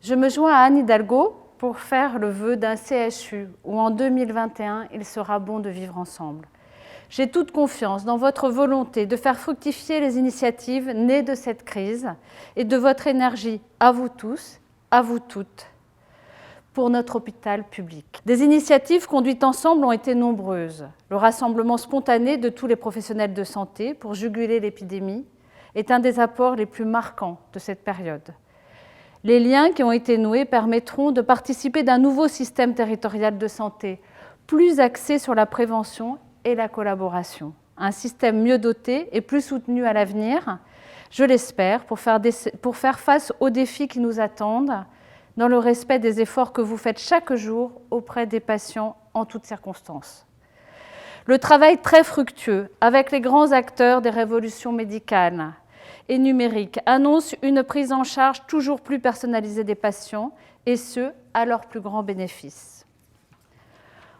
Je me joins à Anne Hidalgo pour faire le vœu d'un CHU où en 2021, il sera bon de vivre ensemble. J'ai toute confiance dans votre volonté de faire fructifier les initiatives nées de cette crise et de votre énergie à vous tous, à vous toutes, pour notre hôpital public. Des initiatives conduites ensemble ont été nombreuses. Le rassemblement spontané de tous les professionnels de santé pour juguler l'épidémie est un des apports les plus marquants de cette période. Les liens qui ont été noués permettront de participer d'un nouveau système territorial de santé, plus axé sur la prévention et la collaboration. Un système mieux doté et plus soutenu à l'avenir, je l'espère, pour faire face aux défis qui nous attendent, dans le respect des efforts que vous faites chaque jour auprès des patients en toutes circonstances. Le travail très fructueux avec les grands acteurs des révolutions médicales et numériques annonce une prise en charge toujours plus personnalisée des patients, et ce, à leur plus grand bénéfice.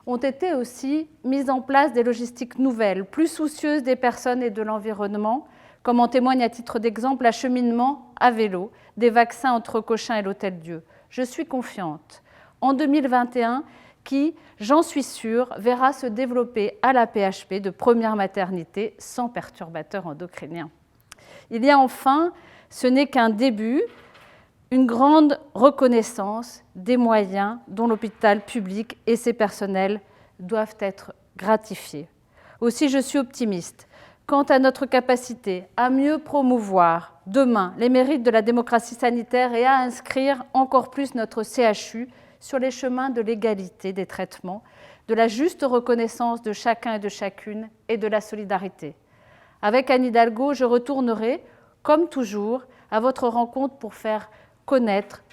Ont été aussi mises en place des logistiques nouvelles, plus soucieuses des personnes et de l'environnement, comme en témoigne à titre d'exemple l'acheminement à vélo des vaccins entre Cochin et l'Hôtel-Dieu. Je suis confiante en 2021 qui, j'en suis sûre, verra se développer à la PHP de première maternité sans perturbateurs endocriniens. Il y a enfin, ce n'est qu'un début, une grande reconnaissance des moyens dont l'hôpital public et ses personnels doivent être gratifiés. Aussi, je suis optimiste quant à notre capacité à mieux promouvoir demain les mérites de la démocratie sanitaire et à inscrire encore plus notre CHU sur les chemins de l'égalité des traitements, de la juste reconnaissance de chacun et de chacune et de la solidarité. Avec Anne Hidalgo, je retournerai, comme toujours, à votre rencontre pour faire connaître,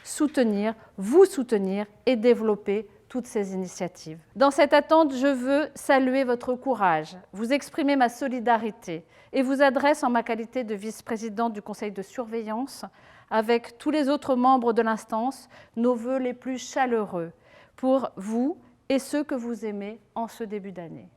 vous soutenir et développer toutes ces initiatives. Dans cette attente, je veux saluer votre courage, vous exprimer ma solidarité et vous adresse en ma qualité de vice-présidente du conseil de surveillance avec tous les autres membres de l'instance nos vœux les plus chaleureux pour vous et ceux que vous aimez en ce début d'année.